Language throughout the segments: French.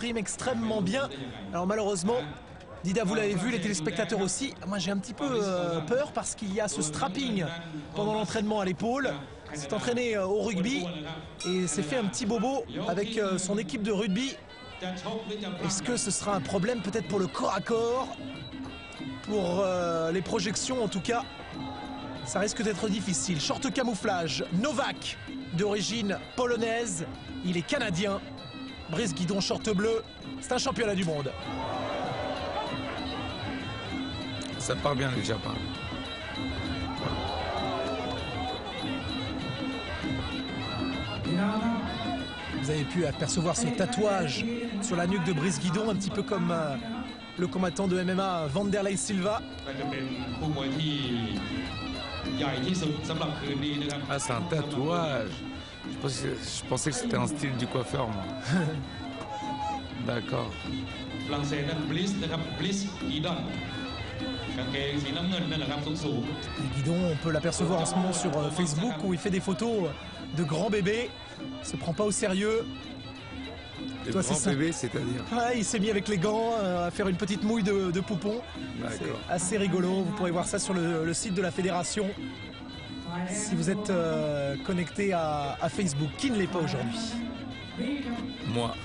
s'exprime extrêmement bien. Alors malheureusement, Dida, vous l'avez vu, les téléspectateurs aussi. Moi, j'ai un petit peu peur parce qu'il y a ce strapping pendant l'entraînement à l'épaule. Il s'est entraîné au rugby et s'est fait un petit bobo avec son équipe de rugby. Est-ce que ce sera un problème peut-être pour le corps à corps? Pour les projections en tout cas, ça risque d'être difficile. Short camouflage, Novak, d'origine polonaise. Il est canadien. Brice Guidon, short bleu. C'est un championnat du monde. Ça part bien le Japon. Vous avez pu apercevoir ce tatouage sur la nuque de Brice Guidon, un petit peu comme le combattant de MMA Vanderlei Silva. Ah, c'est un tatouage. Je pensais que c'était un style du coiffeur, moi. D'accord. Guidon, on peut l'apercevoir en ce moment sur Facebook où il fait des photos de grands bébés. Il se prend pas au sérieux. Le grand bébé, c'est-à-dire? Ouais, il s'est mis avec les gants à faire une petite mouille de poupon. C'est assez rigolo. Vous pourrez voir ça sur le site de la fédération si vous êtes connecté à Facebook. Qui ne l'est pas aujourd'hui? Moi.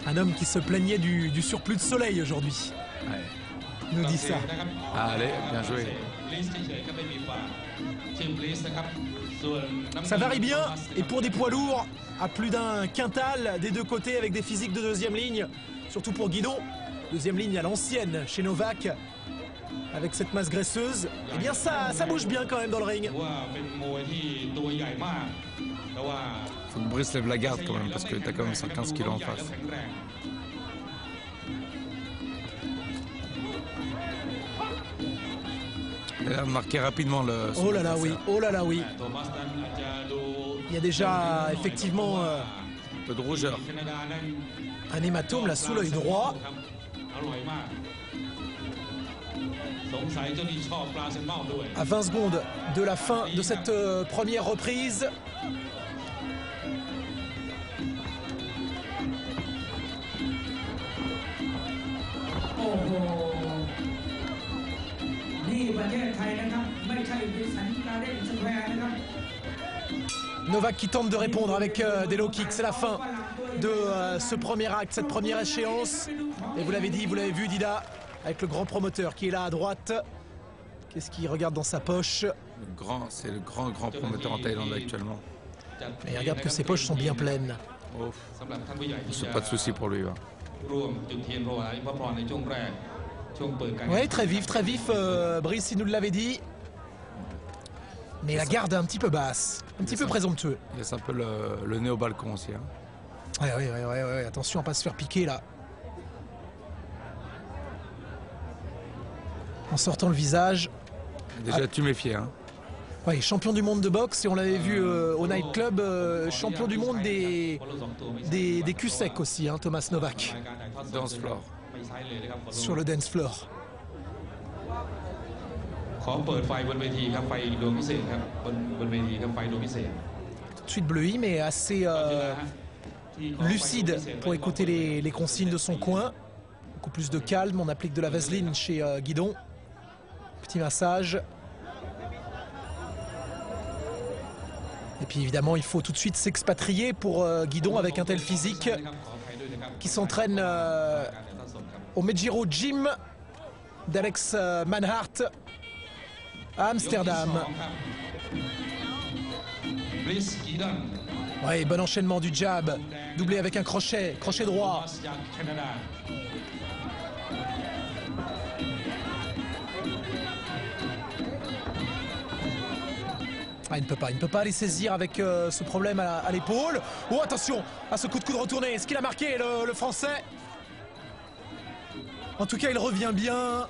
Un homme qui se plaignait du surplus de soleil aujourd'hui. Ouais. Nous dit ça. Ah, allez, bien joué. Ça varie bien, et pour des poids lourds, à plus d'un quintal des deux côtés avec des physiques de deuxième ligne, surtout pour Guidon, deuxième ligne à l'ancienne chez Novak, avec cette masse graisseuse, eh bien ça bouge bien quand même dans le ring. Faut que Brice lève la garde quand même, parce que t'as quand même 115 kilos en face. Il a marqué rapidement le... Oh là là, oui, oh là là, oui. Il y a déjà effectivement un peu de rougeur. Un hématome là sous l'œil droit. À 20 secondes de la fin de cette première reprise. Novak qui tente de répondre avec des low kicks. C'est la fin de ce premier acte, cette première échéance. Et vous l'avez dit, vous l'avez vu, Dida, avec le grand promoteur qui est là à droite. Qu'est-ce qu'il regarde dans sa poche? C'est le grand promoteur en Thaïlande actuellement. Et regarde que ses poches sont bien pleines. Oh. C'est pas de souci pour lui. Oui, très vif, Brice, il nous l'avait dit. Mais la garde est un petit peu basse, un petit peu présomptueux. Il laisse un peu le nez au balcon aussi. Hein. Ouais, attention à pas se faire piquer là. En sortant le visage. Déjà, tu méfies. Hein. Oui, champion du monde de boxe, et on l'avait vu au nightclub, champion du monde des culs secs aussi, hein, Thomas Novak. Dance floor. Sur le dance floor. Tout de suite bleuie, mais assez lucide pour écouter les consignes de son coin. Beaucoup plus de calme, on applique de la vaseline chez Guidon. Petit massage. Et puis évidemment, il faut tout de suite s'expatrier pour Guidon avec un tel physique qui s'entraîne au Mejiro Gym d'Alex Manhart à Amsterdam. Oui, bon enchaînement du jab, doublé avec un crochet droit. Ah, il ne peut pas les saisir avec ce problème à l'épaule. Oh, attention à ce coup de coude retourné. Est-ce qu'il a marqué le français? En tout cas, il revient bien.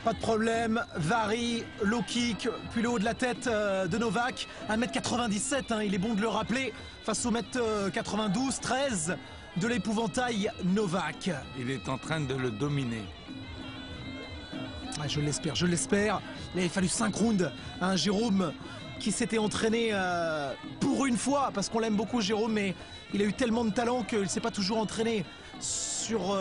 Pas de problème. Varie, low kick, puis le haut de la tête de Novak. 1m97, hein, il est bon de le rappeler, face au 1m92, 13 de l'épouvantail Novak. Il est en train de le dominer. Ah, je l'espère. Il avait fallu 5 rounds à un Jérôme qui s'était entraîné pour une fois, parce qu'on l'aime beaucoup Jérôme, mais il a eu tellement de talent qu'il ne s'est pas toujours entraîné sur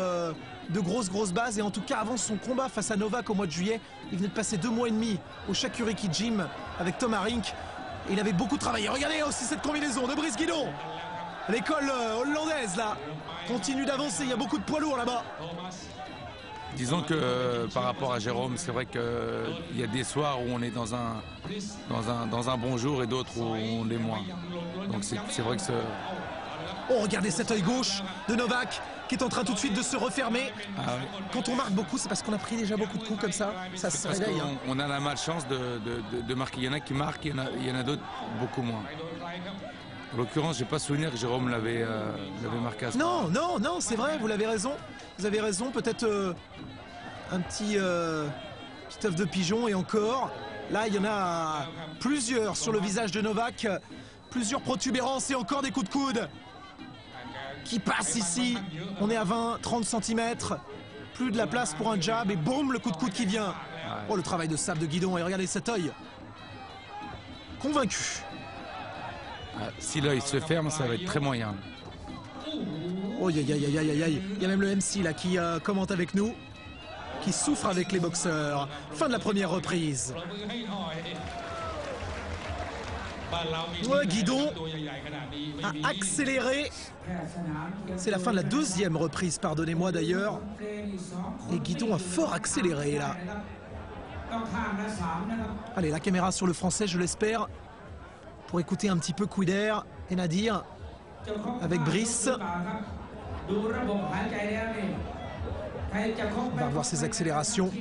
de grosses bases. Et en tout cas, avant son combat face à Novak au mois de juillet, il venait de passer 2 mois et demi au Shakuriki Gym avec Tom Harink. Et il avait beaucoup travaillé. Regardez aussi cette combinaison de Brice Guidon. L'école hollandaise là continue d'avancer, il y a beaucoup de poids lourds là-bas. Disons que par rapport à Jérôme, c'est vrai qu'il y a des soirs où on est dans un bon jour et d'autres où on l'est moins. Donc c'est vrai que c'est... Oh, regardez cet œil gauche de Novak qui est en train tout de suite de se refermer. Ah oui. Quand on marque beaucoup, c'est parce qu'on a pris déjà beaucoup de coups comme ça se Parce réveille. qu'on a la malchance de marquer. Il y en a qui marquent, il y en a d'autres beaucoup moins. En l'occurrence, j'ai pas souvenir que Jérôme l'avait marqué à ce moment. Non, c'est vrai, vous avez raison. Vous avez raison, peut-être un petit œuf de pigeon et encore. Là, il y en a plusieurs sur le visage de Novak. Plusieurs protubérances et encore des coups de coude qui passent ici. On est à 20-30 cm. Plus de la place pour un jab et boum, le coup de coude qui vient. Oh, le travail de sable de Guidon et regardez cet œil. Convaincu. Si l'œil se ferme, ça va être très moyen. Oh, aïe. Il y a même le MC là qui commente avec nous, qui souffre avec les boxeurs. Fin de la première reprise. Ouais, Guidon a accéléré. C'est la fin de la deuxième reprise, pardonnez-moi d'ailleurs. Et Guidon a fort accéléré là. Allez, la caméra sur le français, je l'espère, pour écouter un petit peu Kouider et Nadir avec Brice. On va voir ses accélérations.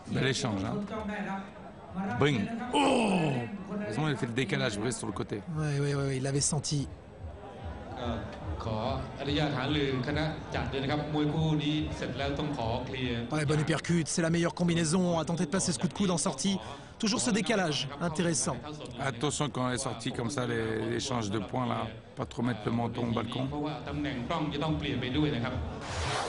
Bel échange, hein. Bring. Oh! Heureusement, il a fait le décalage, Brice, sur le côté. Oui, il l'avait senti. Ouais, bonne uppercut, c'est la meilleure combinaison. A tenté de passer ce coup de coude en sortie. Toujours ce décalage, intéressant. Attention quand elle est sortie comme ça, l'échange de points là, pas trop mettre le menton au balcon.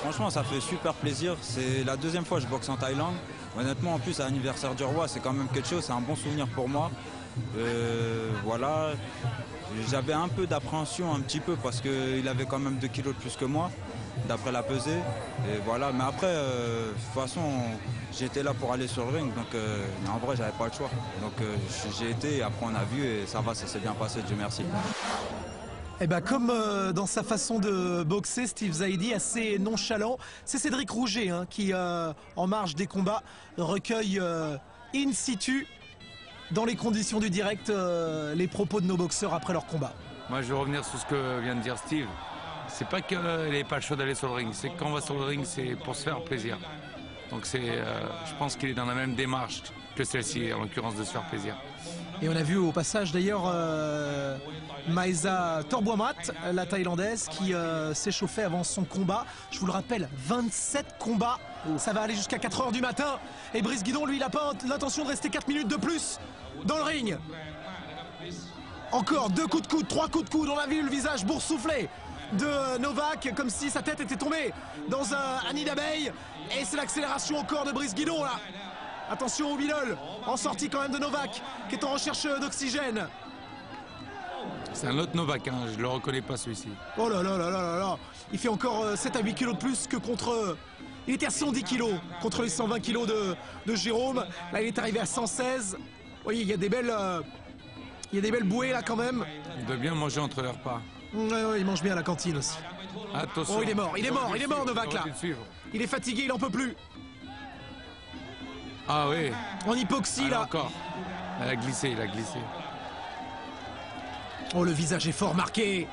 Franchement, ça fait super plaisir. C'est la deuxième fois que je boxe en Thaïlande. Honnêtement, en plus, à l'anniversaire du roi, c'est quand même quelque chose, c'est un bon souvenir pour moi. Voilà. J'avais un peu d'appréhension, un petit peu, parce qu'il avait quand même 2 kilos de plus que moi, d'après la pesée. Et voilà. Mais après, de toute façon, j'étais là pour aller sur le ring, donc en vrai, j'avais pas le choix. Donc j'ai été, et après on a vu, et ça va, ça s'est bien passé, Dieu merci. Eh ben, comme dans sa façon de boxer, Steve Zaidi, assez nonchalant, c'est Cédric Rouget hein, qui, en marge des combats, recueille in situ, dans les conditions du direct, les propos de nos boxeurs après leur combat. Moi, je vais revenir sur ce que vient de dire Steve. C'est pas qu'il n'est pas le choix d'aller sur le ring, c'est que quand on va sur le ring, c'est pour se faire plaisir. Donc je pense qu'il est dans la même démarche que celle-ci, en l'occurrence de se faire plaisir. Et on a vu au passage d'ailleurs Maïsa Torboamat, la Thaïlandaise, qui s'échauffait avant son combat. Je vous le rappelle, 27 combats, ça va aller jusqu'à 4 h du matin. Et Brice Guidon, lui, il n'a pas l'intention de rester 4 minutes de plus dans le ring. Encore 2 coups de coude, 3 coups de coude, on a vu le visage boursouflé de Novak, comme si sa tête était tombée dans un nid d'abeille. Et c'est l'accélération encore de Brice Guidon là. Attention au bidol, en sortie quand même de Novak, qui est en recherche d'oxygène. C'est un autre Novak, hein, je ne le reconnais pas celui-ci. Oh là là. Il fait encore 7 à 8 kilos de plus que contre... Il était à 110 kilos contre les 120 kilos de Jérôme. Là, il est arrivé à 116. Vous voyez, il y a des belles bouées là quand même. Il doit bien manger entre les repas. Ouais, il mange bien à la cantine aussi. Attention. Oh, il est mort Novak là. Il est fatigué, il en peut plus. Ah oui. En hypoxie là. Encore. Il a glissé. Oh, le visage est fort marqué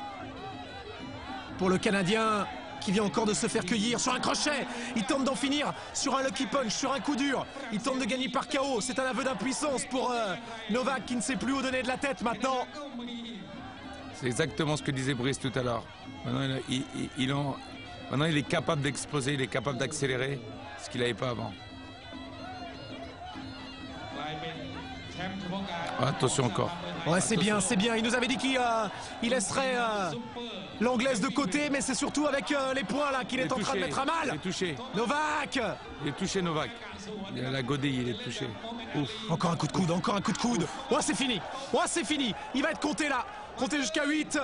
pour le Canadien qui vient encore de se faire cueillir sur un crochet. Il tente d'en finir sur un lucky punch, sur un coup dur. Il tente de gagner par KO. C'est un aveu d'impuissance pour Novak qui ne sait plus où donner de la tête maintenant. C'est exactement ce que disait Brice tout à l'heure. Maintenant, il est capable d'exploser, il est capable d'accélérer, ce qu'il n'avait pas avant. Attention encore. Ouais, c'est bien. Il nous avait dit qu'il laisserait l'anglaise de côté, mais c'est surtout avec les poings là qu'il est en train de mettre à mal. Il est touché. Novak. Il est touché, Novak. Il a la godille, il est touché. Ouf. Encore un coup de coude, encore un coup de coude. Oh, c'est fini. Oh, c'est fini. Il va être compté là. Compté jusqu'à 8.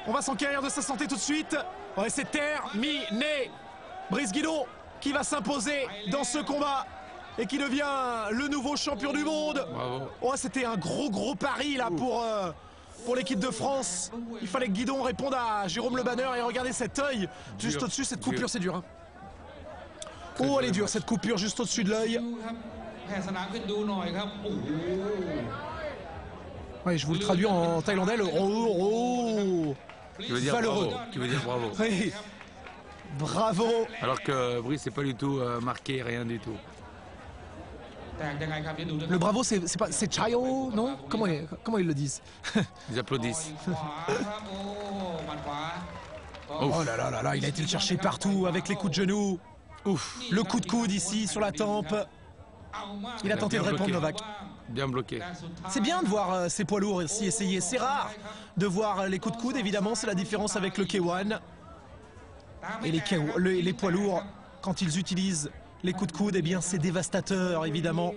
On va s'enquérir de sa santé tout de suite. Ouais, c'est terminé. Brice Guidon qui va s'imposer dans ce combat et qui devient le nouveau champion du monde. Bravo. Oh, c'était un gros pari là pour l'équipe de France. Il fallait que Guidon réponde à Jérôme Le Banner et regardez cet œil juste au-dessus, cette coupure, c'est dur. Hein. Oh, elle est dure cette coupure juste au-dessus de l'œil. Oui, je vous le traduis en thaïlandais, le Qui veut dire valeureux. bravo. Qui veut dire bravo. Oui. Bravo. Alors que Brice c'est pas du tout marqué, rien du tout. Le bravo, c'est Chayo, non? Comment ils le disent? Ils applaudissent. Oh là là là là, il a été le chercher partout avec les coups de genoux. Ouf. Le coup de coude ici sur la tempe. Il a tenté de répondre, Novak. Bien bloqué. C'est bien de voir ces poids lourds ici essayer. C'est rare de voir les coups de coude, évidemment, c'est la différence avec le K1. Et les poids lourds, quand ils utilisent les coups de coude, eh bien c'est dévastateur, évidemment.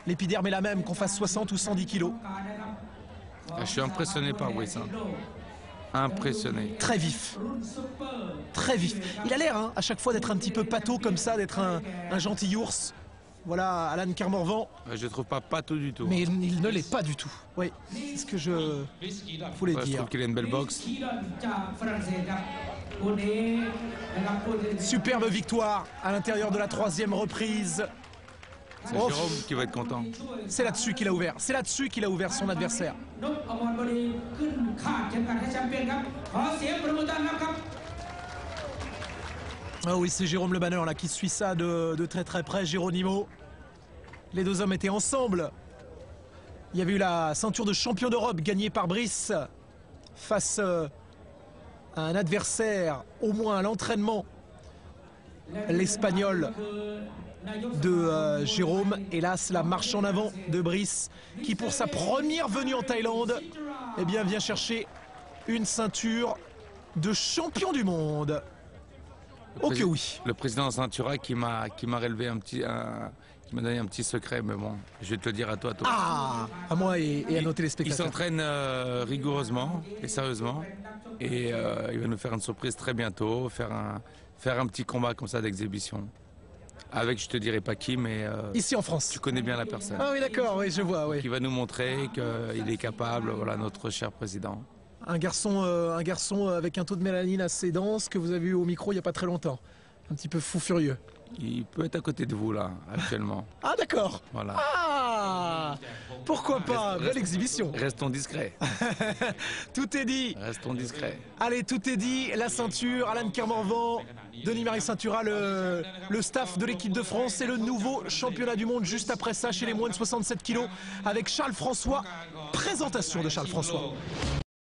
L'épiderme est la même qu'on fasse 60 ou 110 kilos. Je suis impressionné par Brice. Hein. Impressionné. Très vif. Très vif. Il a l'air, hein, à chaque fois, d'être un petit peu pâteau comme ça, d'être un gentil ours. Voilà, Alan Kermorvan. Je trouve pas tout du tout. Mais il ne l'est pas du tout. Oui, c'est ce que je voulais Je dire. trouve qu'il a une belle boxe. Superbe victoire à l'intérieur de la 3e reprise. C'est Oh, Jérôme qui va être content. c'est là-dessus qu'il a ouvert. C'est là-dessus qu'il a ouvert son adversaire. Ah oui, c'est Jérôme Le Banner là qui suit ça de très près. Geronimo. Les deux hommes étaient ensemble. Il y avait eu la ceinture de champion d'Europe gagnée par Brice face à un adversaire, au moins à l'entraînement, l'Espagnol de Jérôme. Hélas, la marche en avant de Brice qui, pour sa première venue en Thaïlande, eh bien, vient chercher une ceinture de champion du monde. Ok, oui. Le président Ceintura qui m'a relevé qui m'a donné un petit secret, mais bon, je vais te le dire à toi. Ah, à moi et à nos Il téléspectateurs. s'entraîne rigoureusement et sérieusement, et il va nous faire une surprise très bientôt, faire un petit combat comme ça d'exhibition. Avec, je te dirai pas qui, mais Ici en France. tu connais bien la personne. Ah oui, d'accord, oui, je vois, oui. Qui va nous montrer qu'il est capable, voilà, notre cher président. Un garçon avec un taux de mélanine assez dense que vous avez eu au micro il n'y a pas très longtemps. Un petit peu fou furieux. Il peut être à côté de vous, là, actuellement. Ah d'accord. Voilà. Ah, pourquoi pas. Belle exhibition. Restons discrets. Tout est dit. Restons discrets. Allez, tout est dit. La ceinture, Alan Kermorvan, Denis-Marie Ceintura, le staff de l'équipe de France et le nouveau championnat du monde juste après ça chez les moins de 67 kilos avec Charles François. Présentation de Charles François.